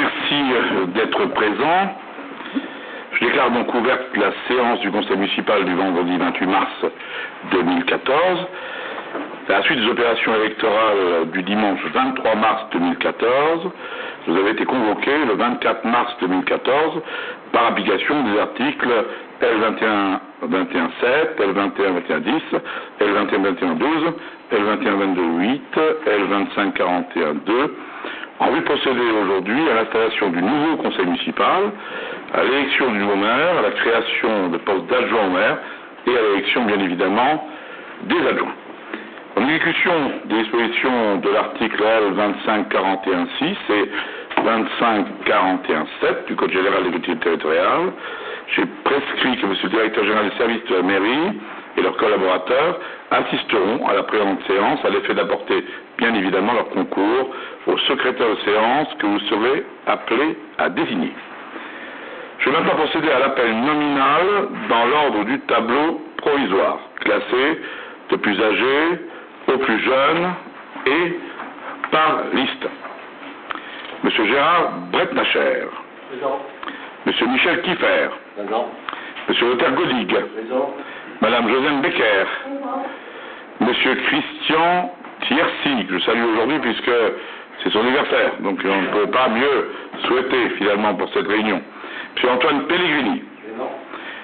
merci d'être présent. Je déclare donc ouverte la séance du Conseil municipal du vendredi 28 mars 2014. À la suite des opérations électorales du dimanche 23 mars 2014, vous avez été convoqués le 24 mars 2014 par application des articles L21-21-7, L21-21-10, L21-21-12, L21-22-8, L25-41-2, en vue de procéder aujourd'hui à l'installation du nouveau conseil municipal, à l'élection du nouveau maire, à la création de postes d'adjoint au maire et à l'élection, bien évidemment, des adjoints. En exécution des dispositions de l'article L25-41-6 et 25-41-7 du Code général des collectivités territoriales, j'ai prescrit que M. le directeur général des services de la mairie et leurs collaborateurs assisteront à la présente séance à l'effet d'apporter bien évidemment leur concours au secrétaire de séance que vous serez appelés à désigner. Je vais maintenant procéder à l'appel nominal dans l'ordre du tableau provisoire, classé de plus âgés au plus jeune et par liste. Monsieur Gérard Bretnacher. Présent. Monsieur Michel Kiffer. Présent. Monsieur Lothar Godig. Présent. Madame Josiane Becker. Monsieur Christian Thiercy, que je salue aujourd'hui puisque c'est son anniversaire, donc on ne peut pas mieux souhaiter finalement pour cette réunion. Monsieur Antoine Pellegrini. Présent.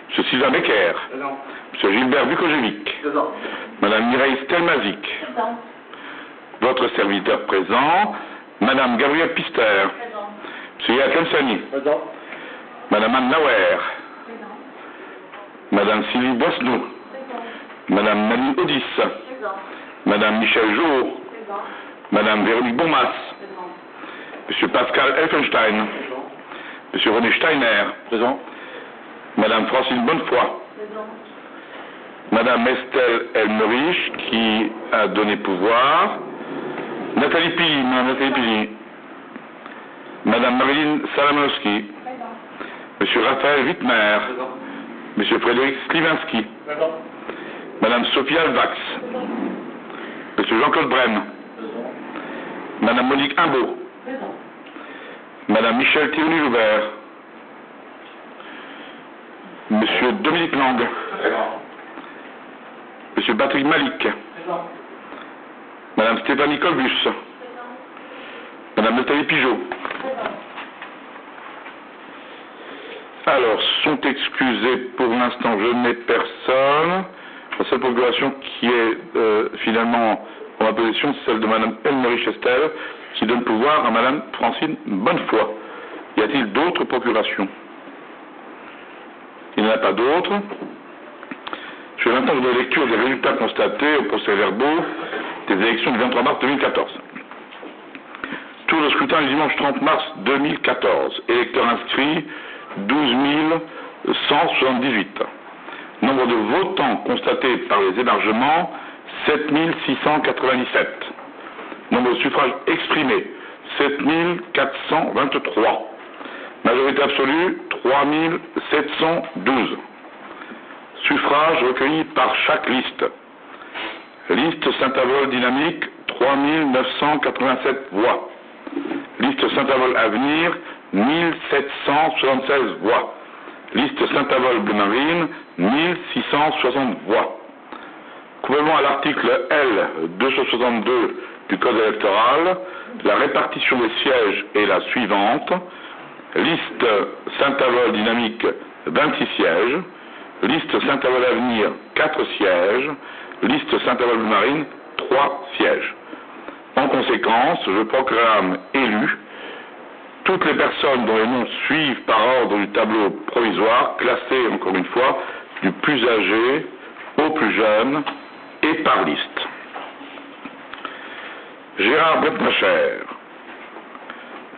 Monsieur Sylvain Becker. Présent. Monsieur Gilbert Vukojevic. Présent. Madame Mireille Stelmazik. Présent. Votre serviteur présent. Madame Gabrielle Pister. Présent. Monsieur Yakem Sani. Présent. Madame Anne Lauer. Présent. Madame Sylvie Boisnou. Présent. Madame Nadine Audis. Présent. Madame Michel Jour. Présent. Madame Véronique Bonmas. Présent. Monsieur Pascal Elfenstein. Présent. Monsieur René Steiner. Présent. Madame Francine Bonnefoy. Présent. Madame Estelle Elmerich, qui a donné pouvoir. Nathalie Pili. Madame Marilyn Salamowski. Présent. Monsieur Raphaël Wittmer. Présent. Monsieur Frédéric Sliwinski. Présent. Madame Sophie Alvax. Présent. Monsieur Jean-Claude Brem. Présent. Madame Monique Imbeau. Présent. Madame Michel Thierry-Joubert. Monsieur Dominique Lang. Présent. Monsieur Patrick Malik. Présent. Madame Stéphanie Colbus. Présent. Madame Nathalie Pigeot. Présent. Alors, sont excusés pour l'instant, je n'ai personne. La seule procuration qui est finalement en ma possession, c'est celle de Madame Elmerich Estelle, qui donne pouvoir à Madame Francine Bonnefoy. Y a-t-il d'autres procurations? Il n'y en a pas d'autres. Je vais maintenant vous donner lecture des résultats constatés au procès-verbaux des élections du 23 mars 2014. Tour de scrutin du dimanche 30 mars 2014. Électeurs inscrits, 12 178. Nombre de votants constatés par les émargements, 7 697. Nombre de suffrages exprimés, 7 423. Majorité absolue, 3 712. Suffrages recueillis par chaque liste. Liste Saint-Avold dynamique, 3 987 voix. Liste Saint-Avold Avenir, 1776 voix. Liste Saint-Avold Bleu Marine, 1660 voix. Conformément à l'article L262 du Code électoral, la répartition des sièges est la suivante. Liste Saint-Avold dynamique, 26 sièges. Liste Saint-Avold Avenir, 4 sièges. Liste Saint-Avold Bleu Marine, 3 sièges. En conséquence, je proclame élus toutes les personnes dont les noms suivent par ordre du tableau provisoire, classés encore une fois du plus âgé au plus jeune et par liste. Gérard Bretnacher,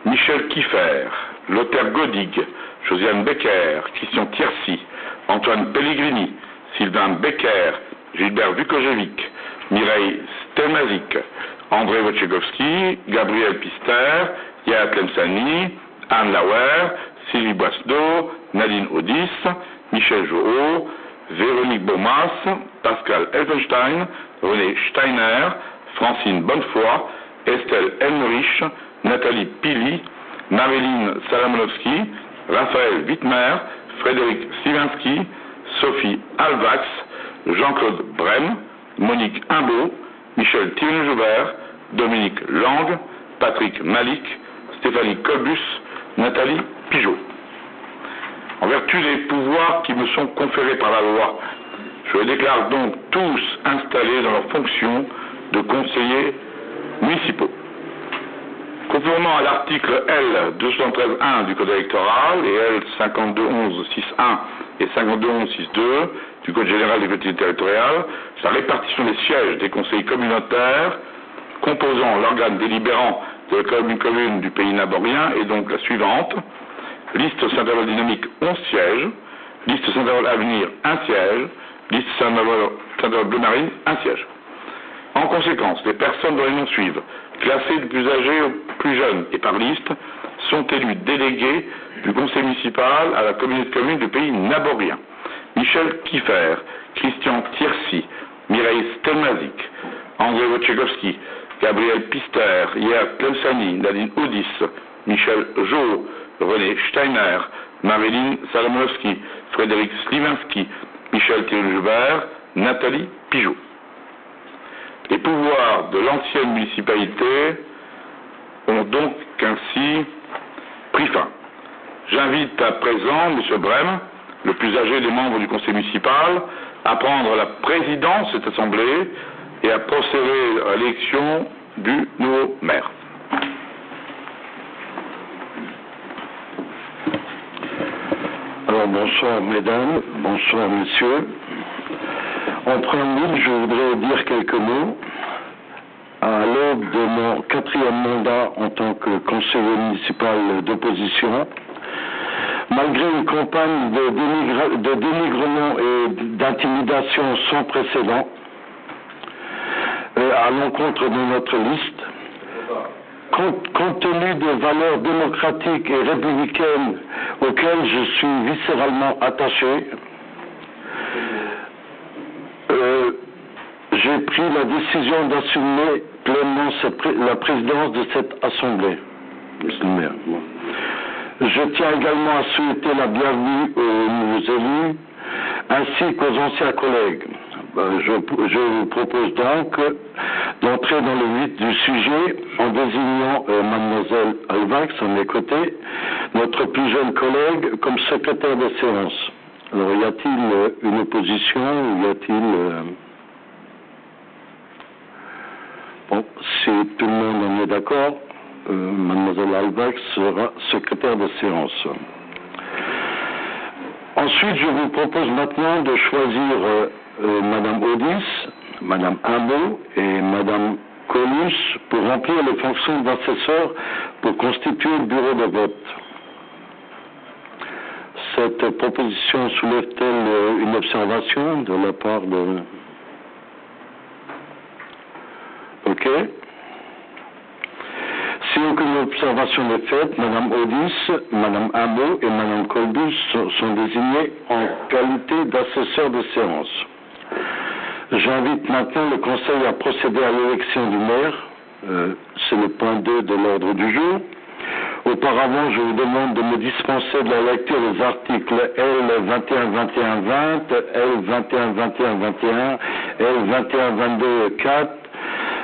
Michel Kiffer, Lothar Godig, Josiane Becker, Christian Thiercy, Antoine Pellegrini, Sylvain Becker, Gilbert Vukojevic, Mireille Stelmazik, André Wojciechowski, Gabriel Pister, Yakem Sani, Anne Lauer, Sylvie Boisdeau, Nadine Audis, Michel Jourot, Véronique Bonmas, Pascal Elfenstein, René Steiner, Francine Bonnefoy, Estelle Elmerich, Nathalie Pili, Marilyn Salamonovski, Raphaël Wittmer, Frédéric Sliwinski, Sophie Alvax, Jean-Claude Brem, Monique Imbeau, Michel Thierry-Joubert, Dominique Lang, Patrick Malik, Stéphanie Colbus, Nathalie Pigeot. En vertu des pouvoirs qui me sont conférés par la loi, je les déclare donc tous installés dans leurs fonctions de conseillers municipaux. Conformément à l'article L. 213.1 du Code électoral et L. 5211.6.1 et 5211.6.2 du Code général des collectivités territoriales, la répartition des sièges des conseils communautaires composant l'organe délibérant de la commune du pays naborien est donc la suivante. Liste Saint-Avold dynamique 11 sièges, liste Saint-Avold avenir 1 siège, liste Saint-Avold Bleu Marine 1 siège. En conséquence, les personnes dont les noms suivent, classées du plus âgé au plus jeune et par liste, sont élus délégués du conseil municipal à la communauté de communes du pays naborien. Michel Kiffer, Christian Tiercy, Mireille Stelmazik, André Wojciechowski, Gabriel Pister, Yair Tlemceni, Nadine Audis, Michel Jo, René Steiner, Marilyn Salamonovski, Frédéric Sliwinski, Michel Thierry-Joubert, Nathalie Pigeot. Les pouvoirs de l'ancienne municipalité ont donc ainsi pris fin. J'invite à présent M. Brem, le plus âgé des membres du conseil municipal, à prendre la présidence de cette assemblée et à procéder à l'élection du nouveau maire. Alors bonsoir mesdames, bonsoir messieurs. En préambule, je voudrais dire quelques mots. À l'aube de mon 4e mandat en tant que conseiller municipal d'opposition, malgré une campagne de dénigrement et d'intimidation sans précédent à l'encontre de notre liste, compte tenu des valeurs démocratiques et républicaines auxquelles je suis viscéralement attaché, j'ai pris la décision d'assumer pleinement la présidence de cette assemblée. Monsieur le maire. Je tiens également à souhaiter la bienvenue aux nouveaux élus ainsi qu'aux anciens collègues. Je vous propose donc d'entrer dans le vif du sujet en désignant mademoiselle Alvax à mes côtés, notre plus jeune collègue, comme secrétaire de séance. Alors, y a-t-il une opposition ou y a-t-il... Bon, si tout le monde en est d'accord, mademoiselle Alvax sera secrétaire de séance. Ensuite, je vous propose maintenant de choisir madame Audis, madame Imbeau et madame Colus pour remplir les fonctions d'assesseur pour constituer le bureau de vote. Cette proposition soulève-t-elle une observation de la part de... Ok. Si aucune observation n'est faite, Mme Audis, Mme Imbeau et Mme Colbus sont désignées en qualité d'assesseurs de séance. J'invite maintenant le Conseil à procéder à l'élection du maire. C'est le point 2 de l'ordre du jour. Auparavant, je vous demande de me dispenser de la lecture des articles L 21-21-20, L 21-21-21, L 21-22-4,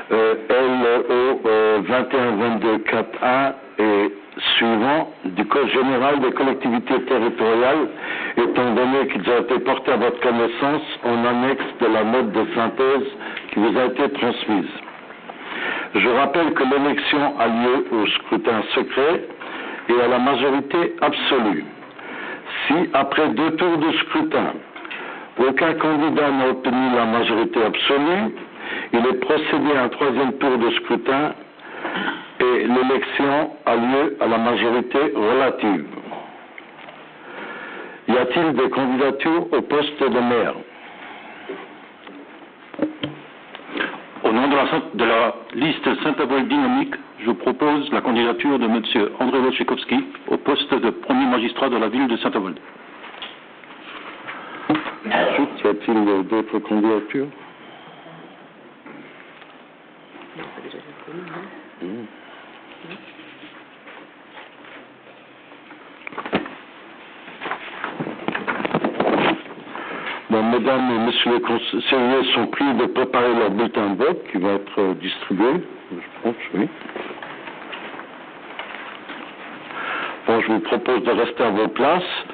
LO 21-22-4-1 et suivant du Code général des collectivités territoriales, étant donné qu'ils ont été portés à votre connaissance en annexe de la note de synthèse qui vous a été transmise. Je rappelle que l'élection a lieu au scrutin secret et à la majorité absolue. Si, après 2 tours de scrutin, aucun candidat n'a obtenu la majorité absolue, il est procédé à un 3e tour de scrutin et l'élection a lieu à la majorité relative. Y a-t-il des candidatures au poste de maire? Au nom de la liste Saint-Avold Dynamique, je propose la candidature de M. André Wojciechowski au poste de premier magistrat de la ville de Saint-Avold. Ensuite, y a-t-il d'autres candidatures? Bon, mesdames et messieurs les conseillers sont priés de préparer leur bulletin de vote qui va être distribué, je pense, oui. Bon, je vous propose de rester à vos places.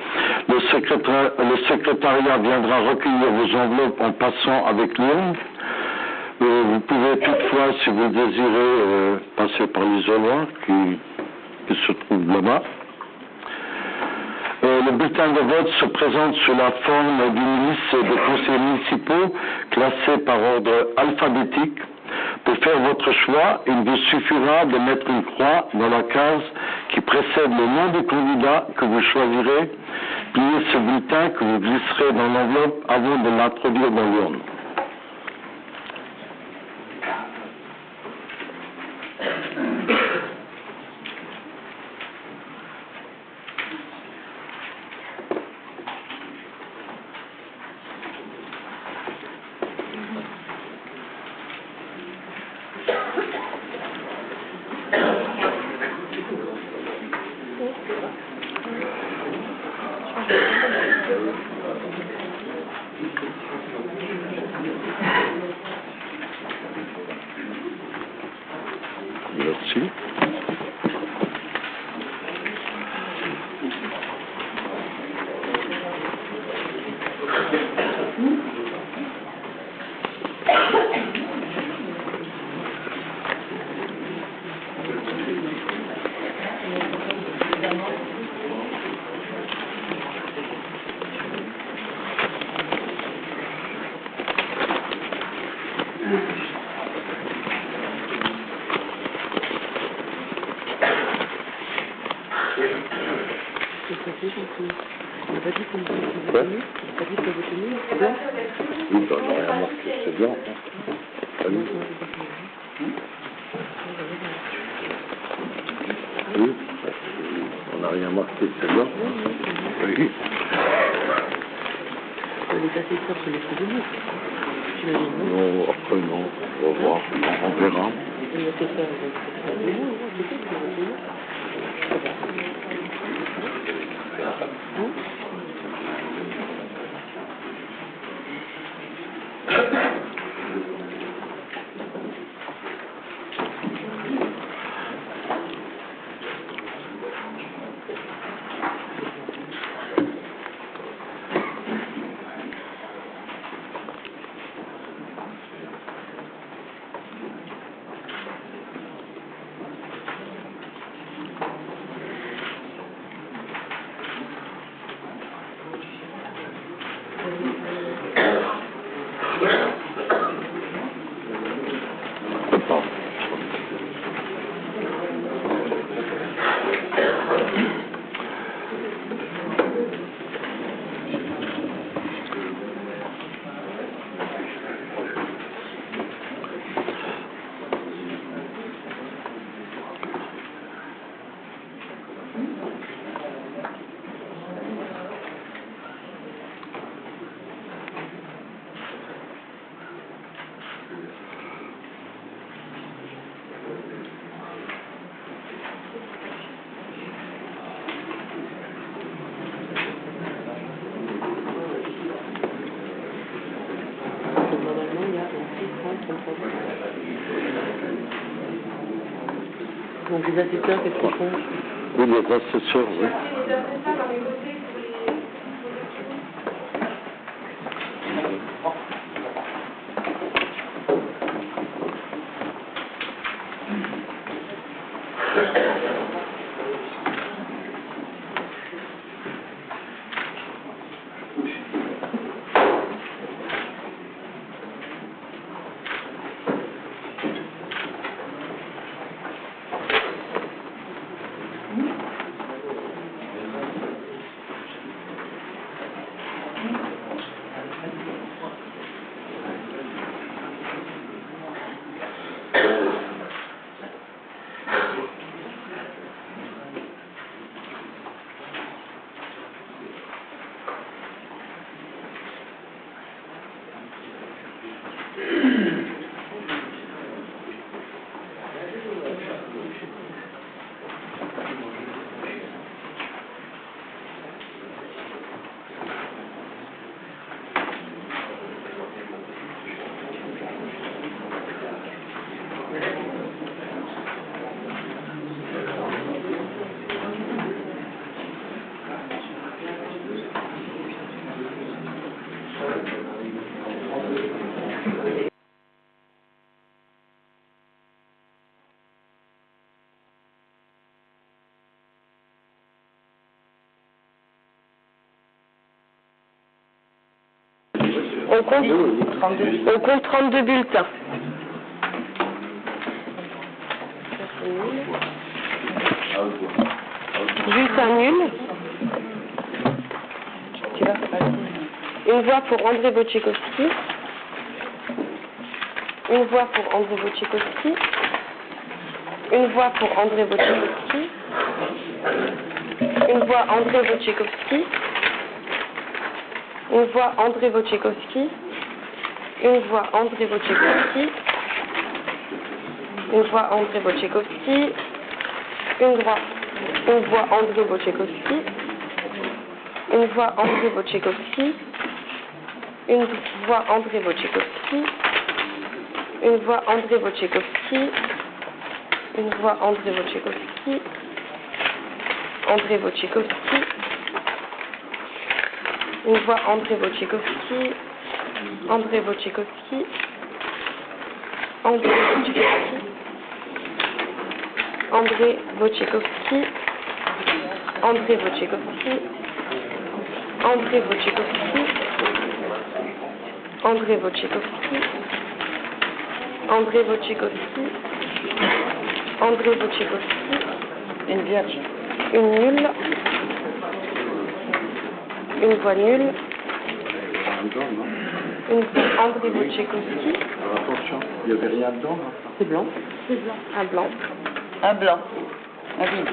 Le secrétariat viendra recueillir vos enveloppes en passant avec l'urne. Vous pouvez toutefois, si vous le désirez, passer par l'isoloir qui se trouve là-bas. Le bulletin de vote se présente sous la forme d'une liste de conseillers municipaux classés par ordre alphabétique. Pour faire votre choix, il vous suffira de mettre une croix dans la case qui précède le nom du candidat que vous choisirez. Pliez ce bulletin que vous glisserez dans l'enveloppe avant de l'introduire dans l'urne. Merci. Oui, on n'a rien marqué, c'est blanc. Oui, on n'a rien marqué, c'est blanc. Oui. Les assesseurs se laissent de nous. Non, après non, on va voir, on verra. Les assesseurs, ils vont de nous, c'est tout, c'est de nous. Donc les assesseurs, qu'est-ce qu'ils font? Oui, les assesseurs, oui. On compte 32 bulletins. Juste un nul. Une voix pour André Wojciechowski. Une voix pour André Wojciechowski. Une voix pour André Wojciechowski. Une voix André Wojciechowski. Une voix André Wojciechowski. Une voix André Wojciechowski. Une voix André Wojciechowski. Une voix André Wojciechowski. Une voix André Wojciechowski. Une voix André Wojciechowski. Une voix André Wojciechowski. Une voix André Wojciechowski. André Wojciechowski. Une voix André Wojciechowski. André Wojciechowski. André Wojciechowski. André Wojciechowski. André Wojciechowski. André Wojciechowski. André Wojciechowski. André Wojciechowski. André Wojciechowski. Une vierge. Une nulle. Une voix nulle. Une voix André Wojciechowski. Attention, il n'y avait rien dedans. C'est blanc. Un blanc. Un blanc. Un vide.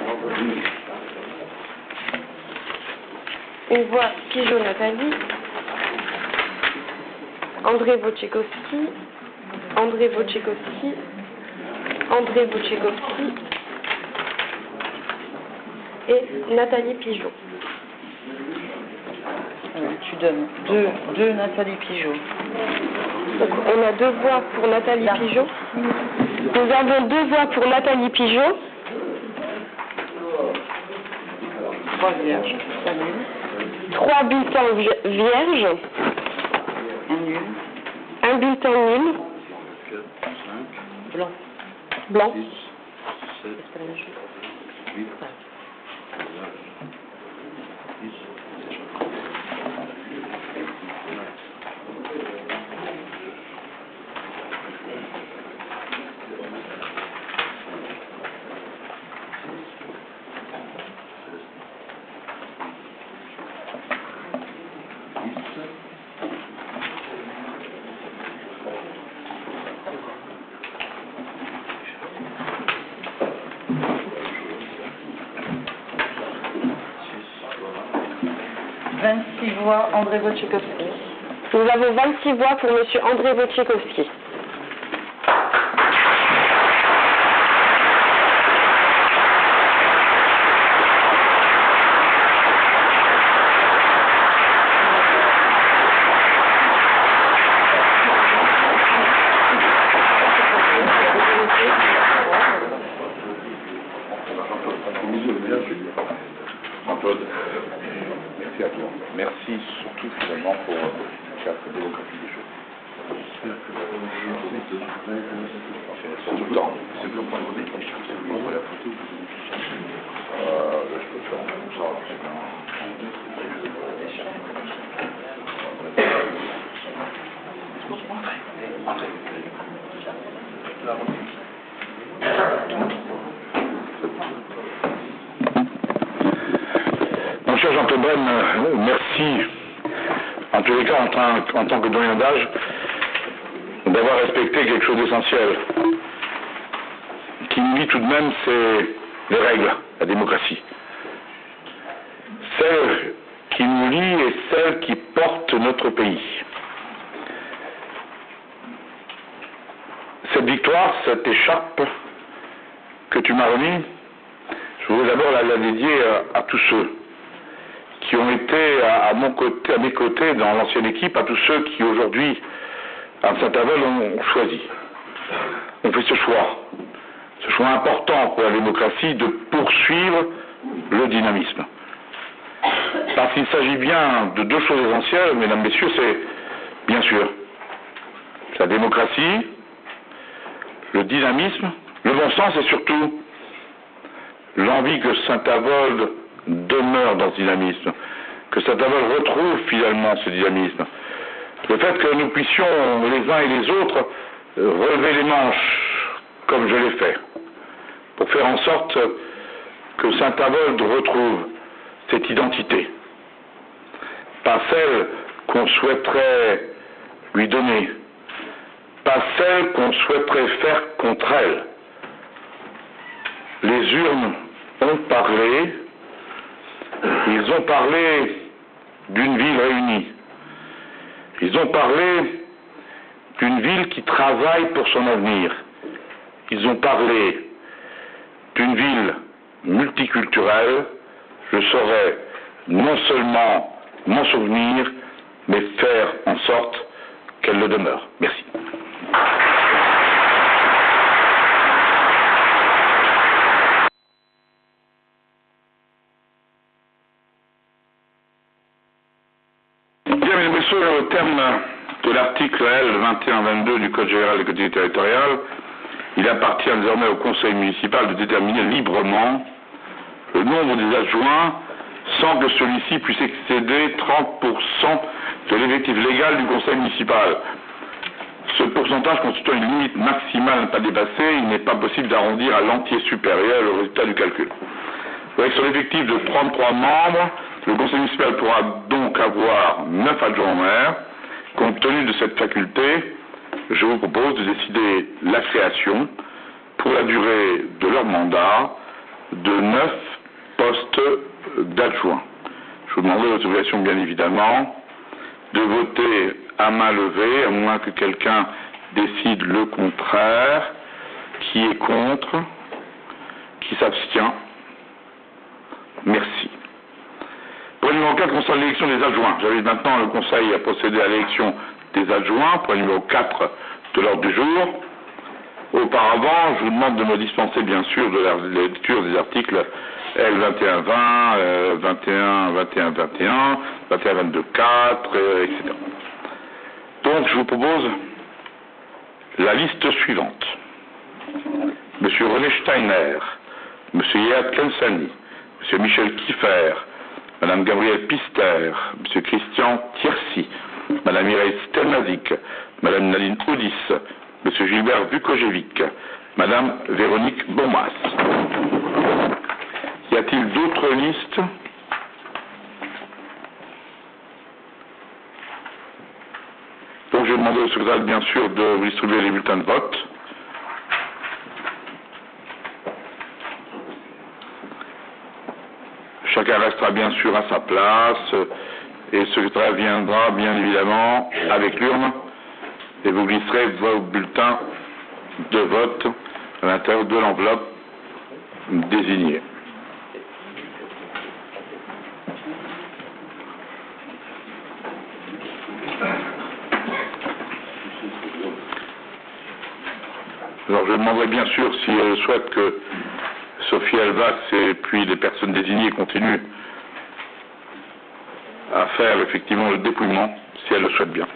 Une voix Pigeot Nathalie. André Wojciechowski. André Wojciechowski. André Wojciechowski. Et Nathalie Pigeot. Tu donnes deux Nathalie Pigeot. Donc on a 2 voix pour Nathalie Pigeot. Nous avons 2 voix pour Nathalie Pigeot. 3 vierges. Un nul. 3 bulletins vierges. Un nul. Un bulletin nul. Blanc. Blanc. André Wojciechowski. Nous avons 26 voix pour Monsieur André Wojciechowski. Jean-Claude, merci à toi. Merci surtout finalement pour la démocratie des choses. C'est tout le temps. C'est le point de vue. Je peux faire comme ça, c'est bien. Mon cher Jean-Claude Brenne, merci, en tous les cas en tant que doyen d'âge, d'avoir respecté quelque chose d'essentiel, qui nous lie tout de même, c'est les règles, la démocratie. Celle qui nous lie et celle qui porte notre pays. Cette victoire, cette écharpe que tu m'as remise, je voudrais d'abord la dédier à tous ceux qui ont été à mes côtés dans l'ancienne équipe, à tous ceux qui aujourd'hui, à Saint-Avold, ont choisi, ont fait ce choix important pour la démocratie de poursuivre le dynamisme. Parce qu'il s'agit bien de deux choses essentielles, mesdames, messieurs, c'est bien sûr la démocratie, le dynamisme, le bon sens et surtout l'envie que Saint-Avold demeure dans ce dynamisme, que Saint-Avold retrouve finalement ce dynamisme, Le fait que nous puissions, les uns et les autres, relever les manches, comme je l'ai fait, pour faire en sorte que Saint-Avold retrouve cette identité. Pas celle qu'on souhaiterait lui donner, pas celle qu'on souhaiterait faire contre elle. Les urnes ont parlé, ils ont parlé d'une ville réunie. Ils ont parlé d'une ville qui travaille pour son avenir. Ils ont parlé d'une ville multiculturelle. Je saurais non seulement m'en souvenir, mais faire en sorte qu'elle le demeure. Merci. Bien, mesdames et messieurs, au terme de l'article L 21-22 du Code général des collectivités territoriales, il appartient désormais au conseil municipal de déterminer librement le nombre des adjoints sans que celui-ci puisse excéder 30% de l'effectif légal du conseil municipal. Ce pourcentage constituant une limite maximale à ne pas dépasser, il n'est pas possible d'arrondir à l'entier supérieur le résultat du calcul. Avec son effectif de 33 membres, le conseil municipal pourra donc avoir 9 adjoints au maire. Compte tenu de cette faculté, je vous propose de décider la création, pour la durée de leur mandat, de 9 postes d'adjoints. Je vous demanderai l'autorisation, bien évidemment, de voter à main levée, à moins que quelqu'un décide le contraire. Qui est contre? Qui s'abstient? Merci. Pour le numéro 4, concernant l'élection des adjoints. J'invite maintenant le Conseil à procéder à l'élection des adjoints. Pour le numéro 4 de l'ordre du jour. Auparavant, je vous demande de me dispenser, bien sûr, de la lecture des articles L 21-20, 21-21-21, 21-22-4, etc. Donc, je vous propose la liste suivante. Monsieur René Steiner, Monsieur Yad Kensani, Monsieur Michel Kiffer, Madame Gabrielle Pister, Monsieur Christian Thiercy, Madame Mireille Stelmazik, Madame Nadine Audis, Monsieur Gilbert Vukojevic, Madame Véronique Bomas. Y a-t-il d'autres listes? Donc je vais demander au secrétaire, bien sûr, de vous distribuer les bulletins de vote. Chacun restera bien sûr à sa place et le secrétaire viendra bien évidemment avec l'urne et vous glisserez vos bulletins de vote à l'intérieur de l'enveloppe désignée. Alors je demanderai bien sûr si elle souhaite que Sophie Elvax et puis les personnes désignées continuent à faire effectivement le dépouillement, si elles le souhaitent bien.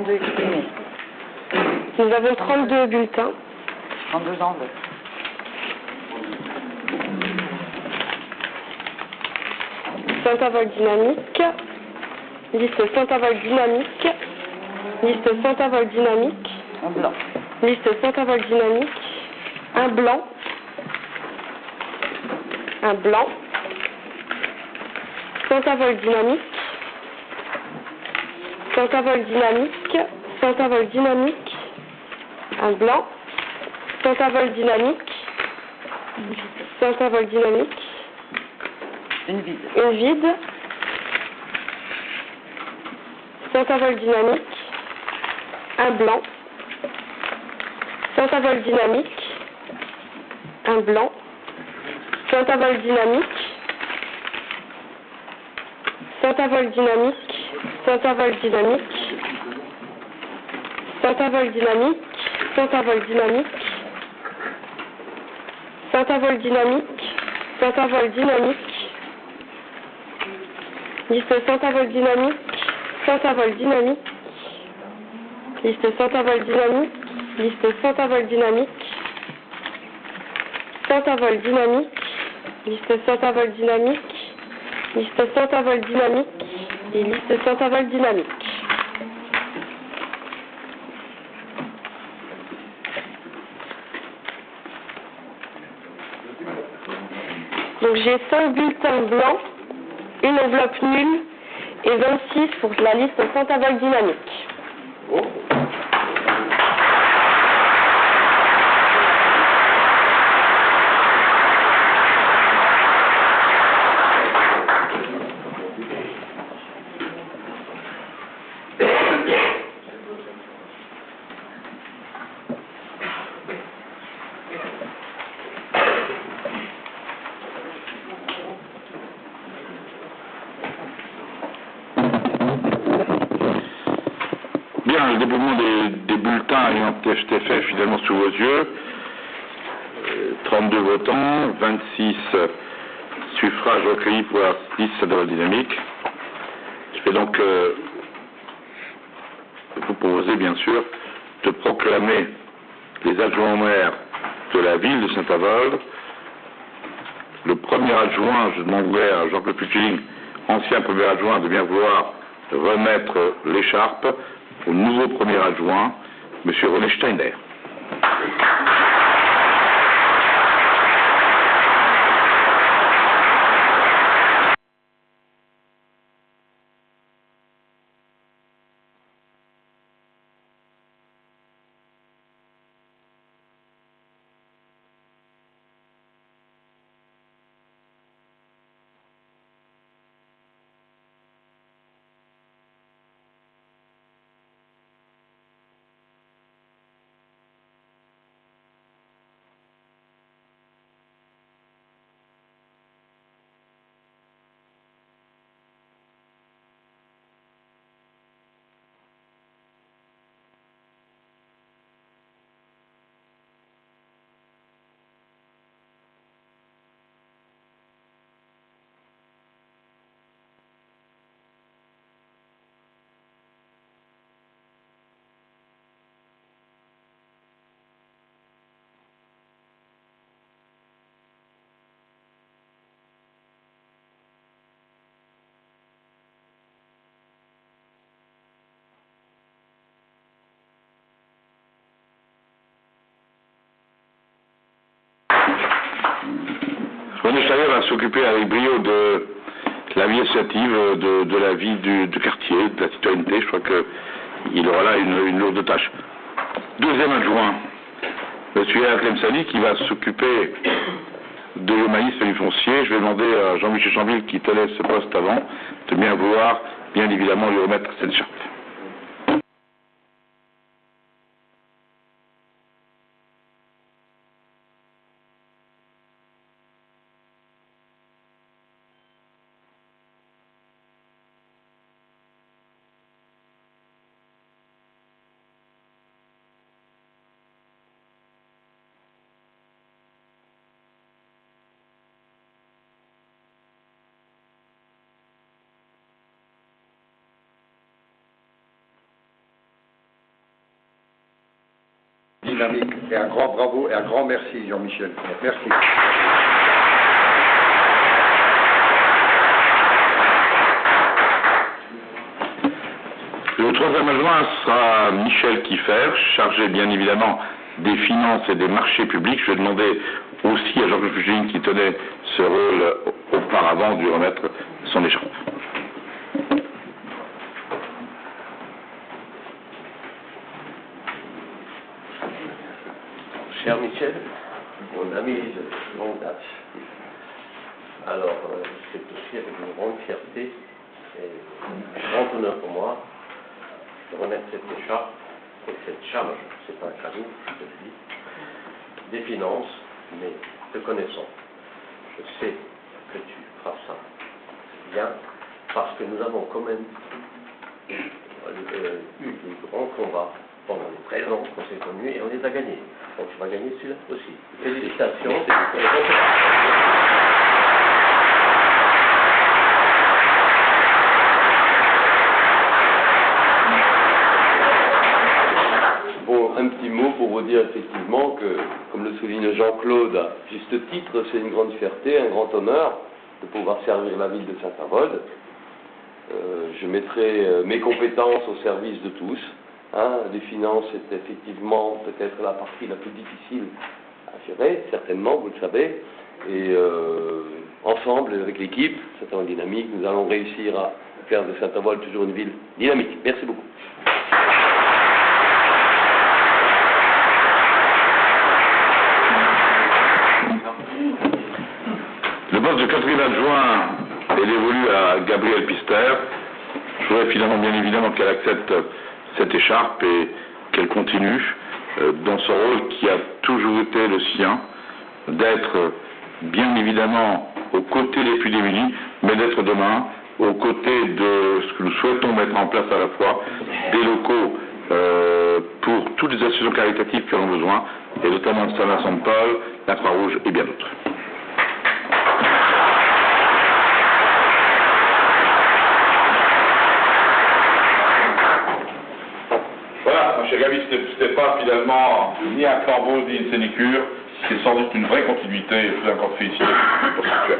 32 exprimés. Nous avons 32 bulletins. 32 enveloppes. Centavol dynamique. Liste centavol dynamique. Liste centavol dynamique. Un blanc. Liste centavol dynamique. Un blanc. Un blanc. Centavol dynamique. Centavol dynamique. Centavol dynamique. Un blanc. Centavol dynamique. Centavol dynamique. Une vide. Une vide. Centavol dynamique. Un blanc. Centavol dynamique. Un blanc. Centavol dynamique. Centavol dynamique. Centavol dynamique. Centavol dynamique. Centavol dynamique. Centavol dynamique. Centavol dynamique. Liste centavol dynamique. Centavol dynamique. Liste centavol dynamique. Liste centavol dynamique. Centavol dynamique. Liste centavol dynamique. Liste centavol dynamique. Et liste centavol dynamique. Donc j'ai 5 bulletins blancs, une enveloppe nulle et 26 pour la liste centavol dynamique. Bien, le dépouillement des bulletins ayant été fait fidèlement sous vos yeux, 32 votants, 26 suffrages recueillis pour la liste centavol dynamique. Je vais donc vous proposer, bien sûr, de proclamer les adjoints au maire de la ville de Saint-Avold. Le premier adjoint, je demanderai à Jean-Claude Pucciling, ancien premier adjoint, de bien vouloir remettre l'écharpe au nouveau premier adjoint, M. René Steiner. René Steiner va s'occuper avec brio de la vie associative, de la vie du quartier, de la citoyenneté. Je crois qu'il aura là une lourde tâche. Deuxième adjoint, M. Alain Sali, qui va s'occuper de l'humanisme et du foncier. Je vais demander à Jean-Michel Chambille, qui tenait ce poste avant, de bien vouloir, bien évidemment, lui remettre cette charte. dynamique. Et un grand bravo et un grand merci, Jean-Michel. Merci. Le troisième adjoint sera Michel Kiffer, chargé bien évidemment des finances et des marchés publics. Je vais demander aussi à Georges Fugine, qui tenait ce rôle auparavant, de lui remettre son écharpe. Cher Michel, mon ami de longue date, alors c'est aussi avec une grande fierté et un grand honneur pour moi de remettre cette écharpe et cette charge, c'est pas un cadeau, je te le dis, des finances, mais te connaissant. Je sais que tu feras ça bien, parce que nous avons quand même eu des grands combats pendant les 13 ans qu'on s'est connus et on les a gagnés. Donc tu vas gagner celui-là aussi. Félicitations. Bon, un petit mot pour vous dire effectivement que, comme le souligne Jean-Claude, à juste titre, c'est une grande fierté, un grand honneur de pouvoir servir la ville de Saint-Avold. Je mettrai mes compétences au service de tous. Les finances, c'est effectivement peut-être la partie la plus difficile à gérer, certainement, vous le savez. Et ensemble, avec l'équipe, Saint-Avold Dynamique, nous allons réussir à faire de Saint-Avold toujours une ville dynamique. Merci beaucoup. Le poste de quatrième adjoint est dévolu à Gabrielle Pister. Je voudrais finalement, bien évidemment, qu'elle accepte cette écharpe et qu'elle continue dans ce rôle qui a toujours été le sien, d'être bien évidemment aux côtés des plus démunis, mais d'être demain aux côtés de ce que nous souhaitons mettre en place à la fois, des locaux pour toutes les associations caritatives qui en ont besoin, et notamment le Saint-Vincent de Paul, la Croix-Rouge et bien d'autres. Cher Gabi, ce n'était pas finalement ni un flambeau ni une sénécure, c'est sans doute une vraie continuité, et je vous encore féliciter pour ce que tu as fait.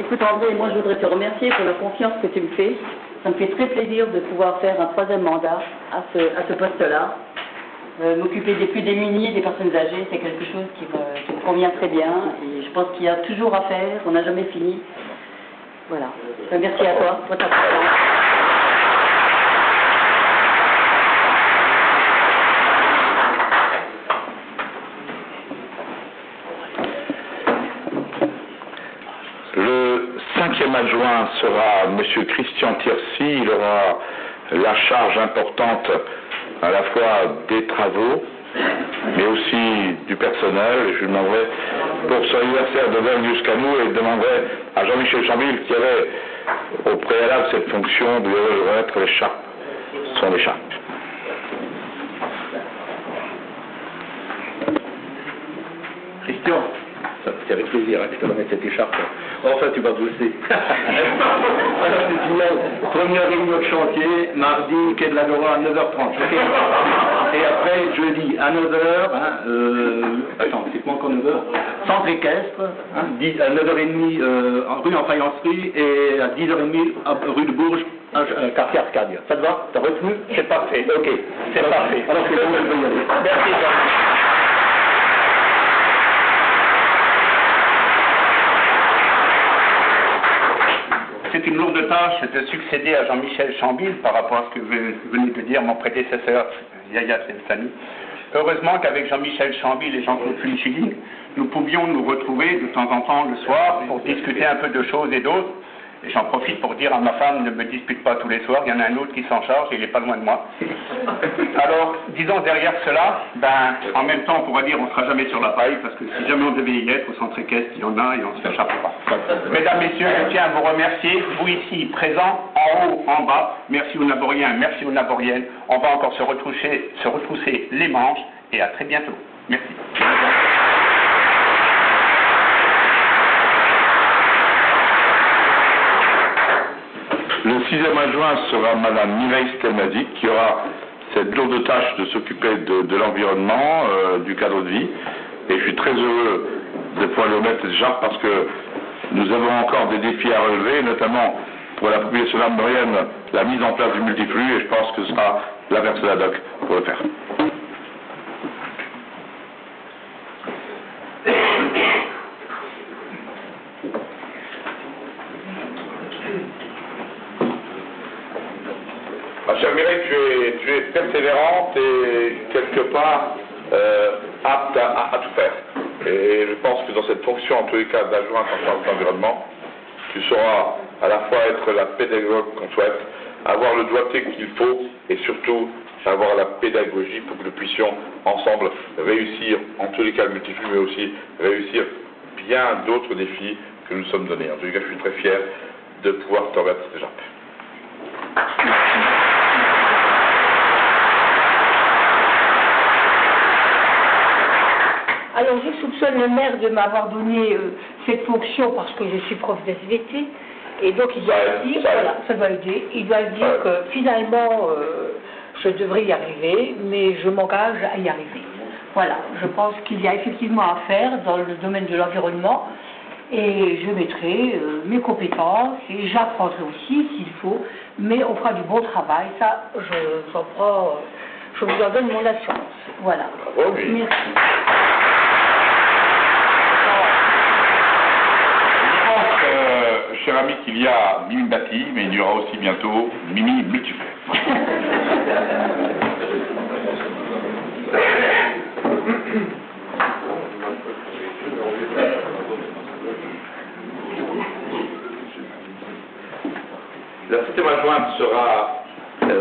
Écoute André, moi je voudrais te remercier pour la confiance que tu me fais. Ça me fait très plaisir de pouvoir faire un troisième mandat à ce poste-là. M'occuper des plus démunis, des personnes âgées, c'est quelque chose qui me convient très bien. Et je pense qu'il y a toujours à faire, on n'a jamais fini. Voilà. Merci à toi pour ta présence. Le cinquième adjoint sera M. Christian Tircy. Il aura la charge importante à la fois des travaux, mais aussi du personnel. Je lui demanderai, pour son anniversaire de venir jusqu'à nous, et je demanderai à Jean-Michel Chambille, qui avait au préalable cette fonction, de lui remettre l'écharpe, son écharpe. Christian, c'est avec plaisir que je te remette cette écharpe. Enfin, tu vas bosser. Alors, c'est une première réunion de chantier, mardi, quai de la Dora à 9h30. Okay. Et après, jeudi à 9h, attends, c'est pas encore 9h, centre équestre, à 9h30 rue en faïencerie et à 10h30 rue de Bourges, quartier Arcadia. Ça te va? T'as retenu? C'est parfait. Ok, c'est parfait. Alors, c'est bon, je vais y aller. Merci, Jean. C'est une lourde tâche de succéder à Jean-Michel Chambille par rapport à ce que venait de dire mon prédécesseur Yaya Selsani. Heureusement qu'avec Jean-Michel Chambille et Jean-Claude Funchigling, nous pouvions nous retrouver de temps en temps le soir pour discuter un peu de choses et d'autres. Et j'en profite pour dire à ma femme, ne me dispute pas tous les soirs, il y en a un autre qui s'en charge et il n'est pas loin de moi. Alors, disons derrière cela, en même temps on pourra dire on ne sera jamais sur la paille, parce que si jamais on devait y être, au centre équestre, il y en a et on ne se fait pas. Mesdames, Messieurs, je tiens à vous remercier, vous ici présents, en haut, en bas, merci aux Naboriens, merci aux Naboriennes, on va encore se retrousser les manches et à très bientôt. Merci. 6e adjoint sera Madame Mireille Stelmazy, qui aura cette lourde tâche de s'occuper de l'environnement, du cadre de vie. Et je suis très heureux de pouvoir lui remettre cette charge parce que nous avons encore des défis à relever, notamment pour la population armorienne, la mise en place du multiflux, et je pense que ce sera la personne ad hoc pour le faire. Ma chère Mireille, tu es persévérante et quelque part apte à tout faire. Et je pense que dans cette fonction, en tous les cas, d'adjointe en charge de l'environnement, tu sauras à la fois être la pédagogue qu'on souhaite, avoir le doigté qu'il faut et surtout avoir la pédagogie pour que nous puissions ensemble réussir, en tous les cas le multiflux, mais aussi réussir bien d'autres défis que nous nous sommes donnés. En tous les cas, je suis très fier de pouvoir te remettre cette écharpe. Alors, je soupçonne le maire de m'avoir donné cette fonction parce que je suis prof d'SVT. Et donc, il doit dire, voilà, ça doit aider. Il doit dire que finalement, je devrais y arriver, mais je m'engage à y arriver. Voilà, je pense qu'il y a effectivement à faire dans le domaine de l'environnement. Et je mettrai mes compétences et j'apprendrai aussi s'il faut, mais on fera du bon travail. Ça, je vous en donne mon assurance. Voilà. Okay. Merci. Cher ami, qu'il y a Mimi Bati, mais il y aura aussi bientôt Mimi Multiflux. La 7e adjointe sera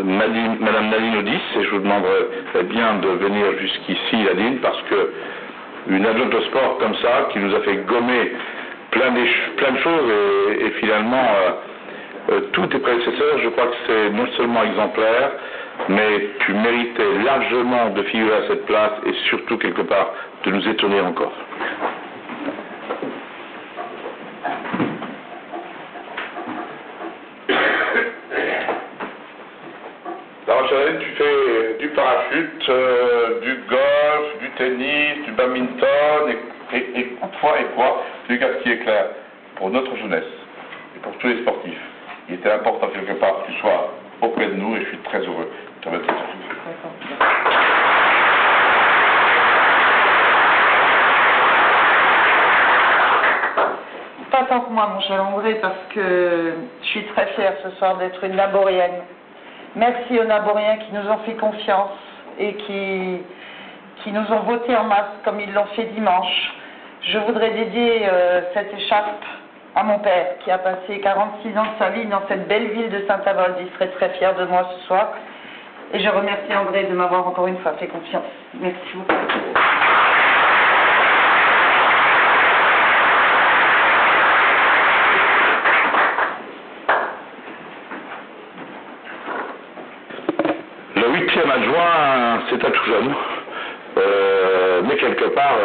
Madame Nadine Audis, et je vous demanderai bien de venir jusqu'ici, Nadine, parce que une adjointe au sport comme ça, qui nous a fait gommer plein de choses, et finalement, tous tes prédécesseurs, je crois que c'est non seulement exemplaire, mais tu méritais largement de figurer à cette place, et surtout, quelque part, de nous étonner encore. Tu fais du parachute, du golf, du tennis, du badminton, et quoi, c'est ce qui est clair pour notre jeunesse et pour tous les sportifs. Il était important quelque part que tu sois auprès de nous et je suis très heureux de te remettre cette chose. Pas tant que moi, mon cher André, parce que je suis très fière ce soir d'être une Naborienne. Merci aux Naboriens qui nous ont fait confiance et qui nous ont voté en masse comme ils l'ont fait dimanche. Je voudrais dédier cette écharpe à mon père qui a passé 46 ans de sa vie dans cette belle ville de Saint-Avold. Il serait très fier de moi ce soir. Et je remercie André de m'avoir encore une fois fait confiance. Merci beaucoup. Le 8e adjoint, c'est un tout jeune, mais quelque part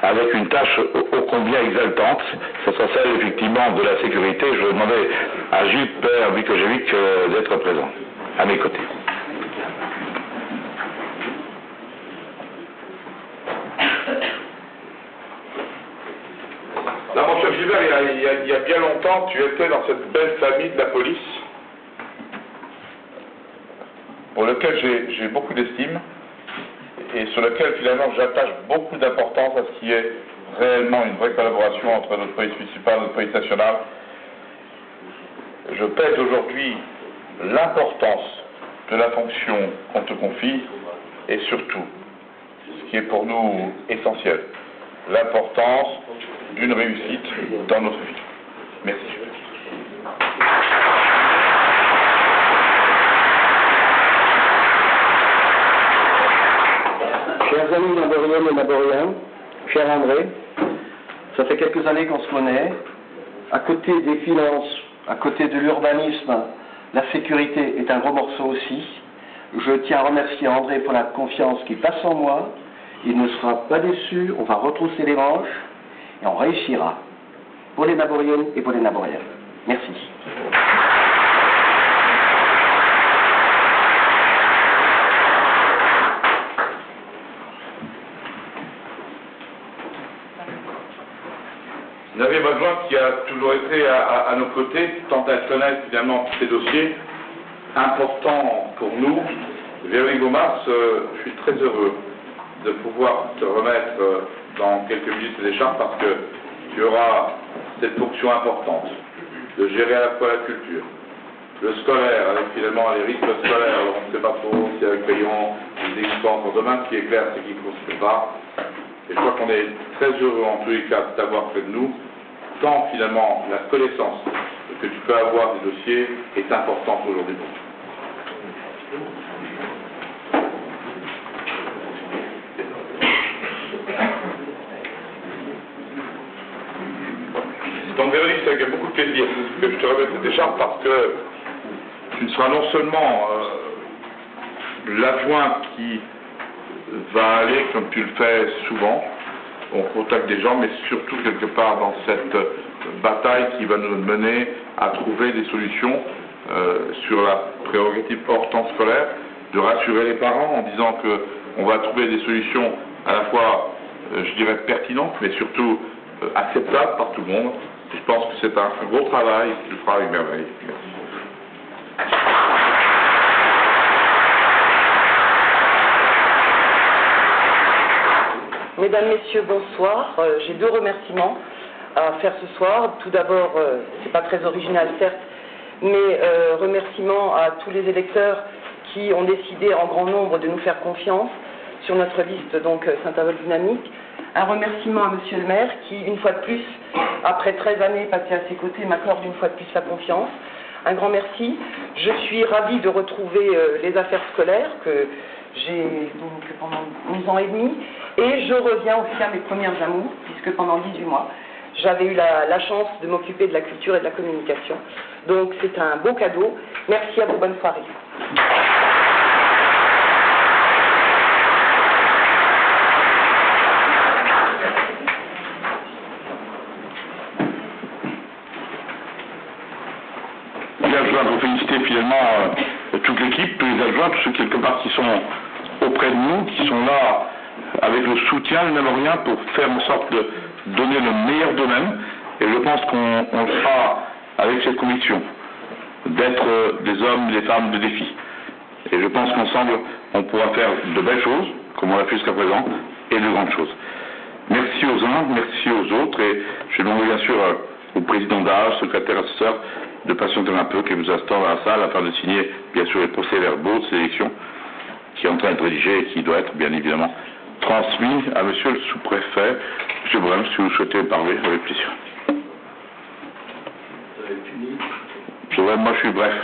avec une tâche ô combien exaltante. Ça sera celle effectivement de la sécurité. Je vais demander à Gilles Père Vukojevic d'être présent à mes côtés. Là, mon cher Gilbert, il y a bien longtemps, tu étais dans cette belle famille de la police, pour lequel j'ai beaucoup d'estime et sur lequel finalement j'attache beaucoup d'importance à ce qui est réellement une vraie collaboration entre notre police municipale et notre police nationale. Je pèse aujourd'hui l'importance de la fonction qu'on te confie et surtout, ce qui est pour nous essentiel, l'importance d'une réussite dans notre vie. Merci. Chers amis naboriennes et naboriens, cher André, ça fait quelques années qu'on se connaît. À côté des finances, à côté de l'urbanisme, la sécurité est un gros morceau aussi. Je tiens à remercier André pour la confiance qu'il passe en moi. Il ne sera pas déçu, on va retrousser les manches et on réussira. Pour les naboriennes et pour les naboriens. Merci. adjoint qui a toujours été à nos côtés, tant à connaître finalement ces dossiers importants pour nous. Véronique Beaumars, je suis très heureux de pouvoir te remettre dans quelques minutes les écharpes parce que tu auras cette fonction importante de gérer à la fois la culture, le scolaire, avec finalement les rythmes scolaires, on ne sait pas trop si avec Payon, les existences en demain, ce qui est clair, c'est qu'il ne se fait pas. Et je crois qu'on est très heureux en tous les cas de t'avoir près de nous, tant finalement la connaissance que tu peux avoir des dossiers est importante aujourd'hui pour toi. Donc Véronique, c'est avec beaucoup de plaisir que je te remets cette écharpe parce que tu seras non seulement l'adjoint qui va aller, comme tu le fais souvent, au contact des gens, mais surtout quelque part dans cette bataille qui va nous mener à trouver des solutions sur la prérogative hors temps scolaire, de rassurer les parents en disant qu'on va trouver des solutions à la fois, je dirais, pertinentes, mais surtout acceptables par tout le monde. Je pense que c'est un gros travail que tu feras avec merveille. Merci. Mesdames, Messieurs, bonsoir. J'ai deux remerciements à faire ce soir. Tout d'abord, c'est pas très original certes, mais remerciements à tous les électeurs qui ont décidé en grand nombre de nous faire confiance sur notre liste donc Saint-Avold Dynamique. Un remerciement à Monsieur le maire qui, une fois de plus, après 13 années passées à ses côtés, m'accorde une fois de plus sa confiance. Un grand merci. Je suis ravie de retrouver les affaires scolaires que j'ai donc pendant 11 ans et demi. Et je reviens aussi à mes premières amours, puisque pendant 18 mois, j'avais eu la chance de m'occuper de la culture et de la communication. Donc c'est un beau cadeau. Merci à vous, bonne soirée. Je voudrais vous féliciter finalement toute l'équipe, tous les adjoints, tous ceux quelque part qui sont auprès de nous, qui sont là avec le soutien de Namorien pour faire en sorte de donner le meilleur d'eux-mêmes. Et je pense qu'on le fera avec cette conviction d'être des hommes, des femmes de défi. Et je pense qu'ensemble, on pourra faire de belles choses, comme on l'a fait jusqu'à présent, et de grandes choses. Merci aux uns, merci aux autres, et je demande bien sûr au président d'âge, secrétaire assesseur, de patienter un peu, qui vous installe dans la salle afin de signer, bien sûr, les procès-verbaux de ces élections, qui est en train d'être rédigé et qui doit être, bien évidemment, transmis à monsieur le sous-préfet. Monsieur Brem, si vous souhaitez parler, avec plaisir. Moi, je suis bref.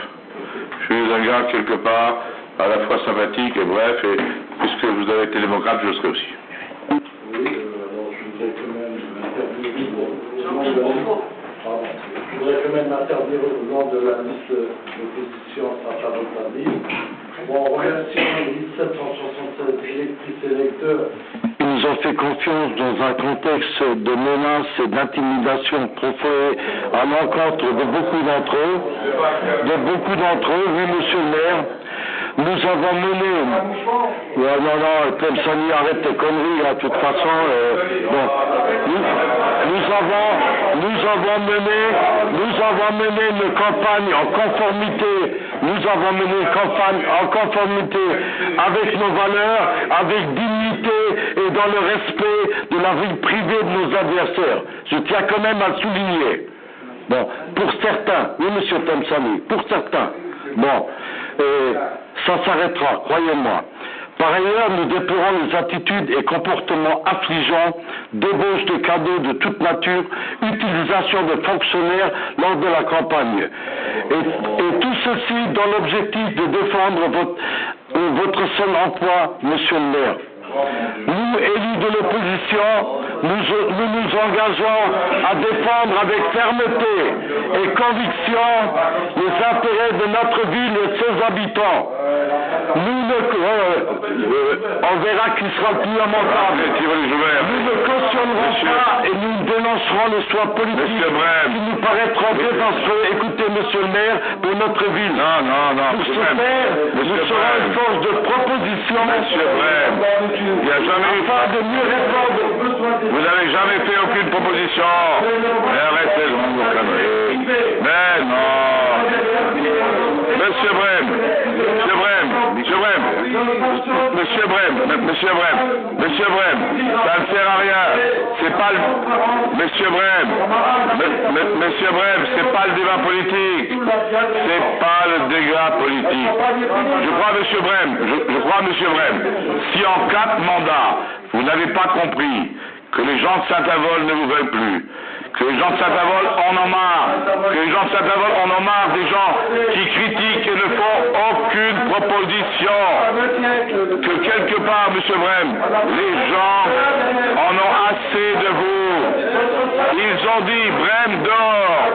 Je suis un gars, quelque part, à la fois sympathique et bref, et puisque vous avez été démocrate, je le serai aussi. Oui, alors je voudrais quand même m'interdire au nom de la liste d'opposition à Saint-Avold. Bon, remerciant les 1776 électrices et électeurs. Ils nous ont fait confiance dans un contexte de menaces et d'intimidation proférées à l'encontre de beaucoup d'entre eux. Oui, monsieur le maire. Nous avons mené... non, Temsani, arrête tes conneries, de toute façon. Bon. Nous avons mené une campagne en conformité. Nous avons mené une campagne en conformité avec nos valeurs, avec dignité et dans le respect de la vie privée de nos adversaires. Je tiens quand même à le souligner. Bon, pour certains, oui, monsieur Temsani, pour certains, bon, ça s'arrêtera, croyez-moi. Par ailleurs, nous déplorons les attitudes et comportements affligeants, débauche de cadeaux de toute nature, utilisation de fonctionnaires lors de la campagne. Et tout ceci dans l'objectif de défendre votre seul emploi, monsieur le maire. Nous, élus de l'opposition, nous nous engageons à défendre avec fermeté et conviction les intérêts de notre ville et de ses habitants. on verra qui sera le plus lamentable. Nous ne cautionnerons pas et nous dénoncerons les choix politiques qui nous paraîtront faits parce que, écoutez, monsieur le maire, pour notre ville. Pour ce faire, nous serons une force de proposition. Monsieur Brem, il n'y a jamais eu... Afin de mieux répondre aux besoins des... Vous n'avez jamais fait aucune proposition. Mais arrêtez de vous conneries. Mais non. Monsieur Brem, ça ne sert à rien. C'est pas le... Monsieur Brem, c'est pas le débat politique. C'est pas le débat politique. Je crois, monsieur Brem, si en 4 mandats, vous n'avez pas compris que les gens de Saint-Avold ne vous veulent plus, que les gens de Saint-Avold en ont marre, des gens qui critiquent et ne font aucune proposition, que quelque part, monsieur Brem, les gens en ont assez de vous. Ils ont dit Brem dehors.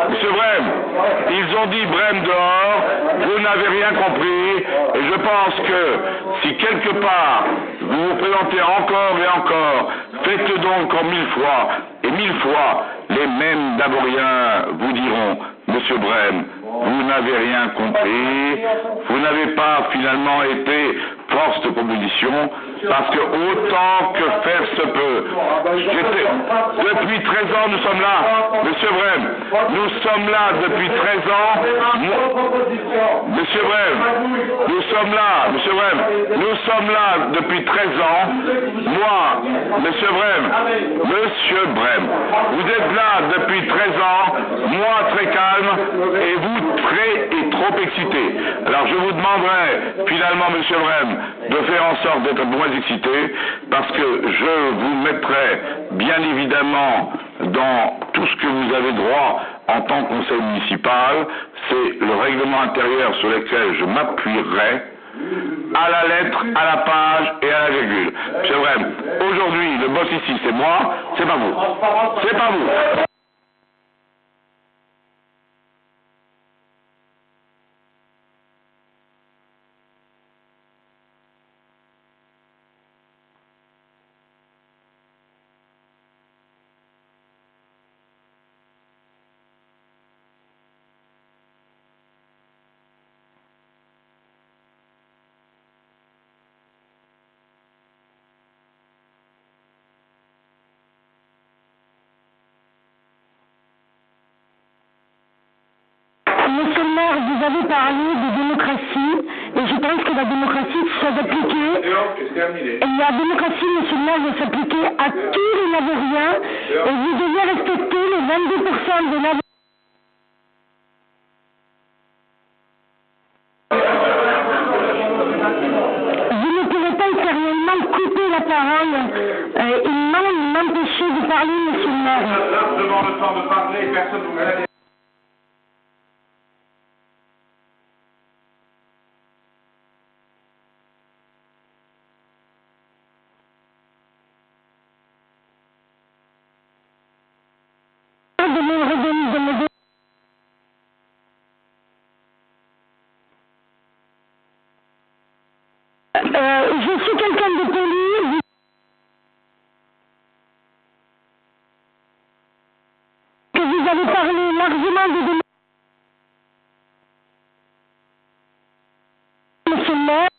Monsieur Brem, ils ont dit Brem dehors, vous n'avez rien compris, et je pense que si quelque part vous vous présentez encore et encore, faites-le donc encore 1000 fois, et 1000 fois, les mêmes d'Aboriens vous diront, monsieur Brem, vous n'avez rien compris, vous n'avez pas finalement été force de proposition, parce que autant que faire se peut, depuis 13 ans nous sommes là, monsieur Brem, nous sommes là depuis 13 ans, monsieur Brem, nous sommes là depuis 13 ans, moi, monsieur Brem, vous êtes là depuis 13 ans, moi très calme, et vous très et trop excité. Alors je vous demanderai finalement, monsieur Brem, de faire en sorte d'être moins excité, parce que je vous mettrai bien évidemment dans tout ce que vous avez droit en tant que conseil municipal, c'est le règlement intérieur sur lequel je m'appuierai, à la lettre, à la page et à la virgule. Monsieur Brem, aujourd'hui, le boss ici, c'est moi, c'est pas vous. C'est pas vous. Monsieur le maire, vous avez parlé de démocratie, et je pense que la démocratie doit s'appliquer. Et la démocratie, monsieur le maire, doit s'appliquer à tous les Lavoriens, et vous devez respecter les 22% des Lavoriens. Vous ne pourrez pas éternellement couper la parole et m'empêcher de parler, monsieur le maire. Devant le temps de parler, personne ne vous met. Je suis quelqu'un de poli. Que vous avez parlé largement de démocratie. Monsieur le maire,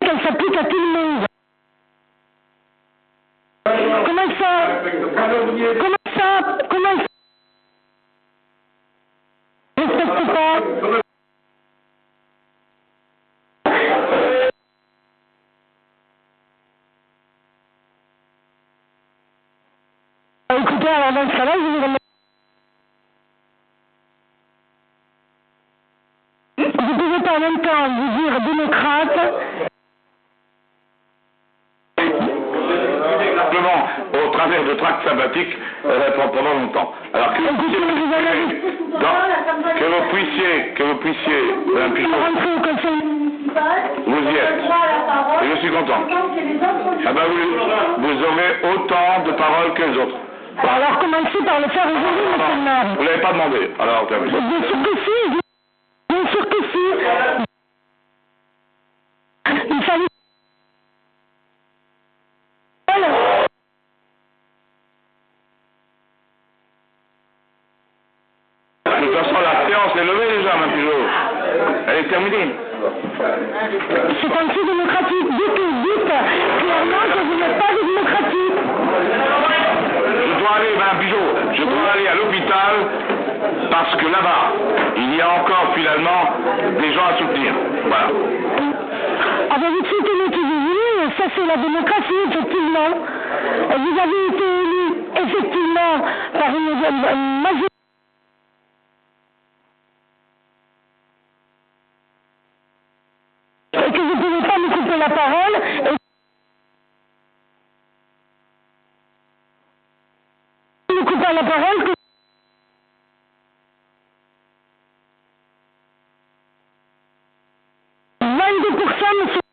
qu'elle s'applique à tout le monde. Comment ça respecte pas. Écoutez, alors dans ce cas-là, je vous remercie. Vous pouvez pas en même temps vous dire démocrate. Simplement, au travers de tracts sabbatiques pendant longtemps. Alors que vous puissiez, Madame Pichot, vous y êtes. Et je suis content. Ah ben vous aurez autant de paroles que les autres. Alors commencez par le faire aujourd'hui, monsieur le maire. Vous l'avez pas demandé, alors terminé. Bien sûr que si, bien sûr que si. Il fallait... De toute façon, la séance est levée déjà, Mme Pigeot. Elle est terminée. C'est antidémocratique. Dites clairement que vous n'êtes pas démocratique. Je dois aller, Mme Pigeot, je dois aller à l'hôpital parce que là-bas, il y a encore finalement des gens à soutenir. Voilà. Ah ben vous soutenez qui vous voulez, ça c'est la démocratie, effectivement. Vous avez été élu, effectivement, par une majorité. Et que vous ne pouvez pas me couper la parole. Et me couper la parole que... monsieur.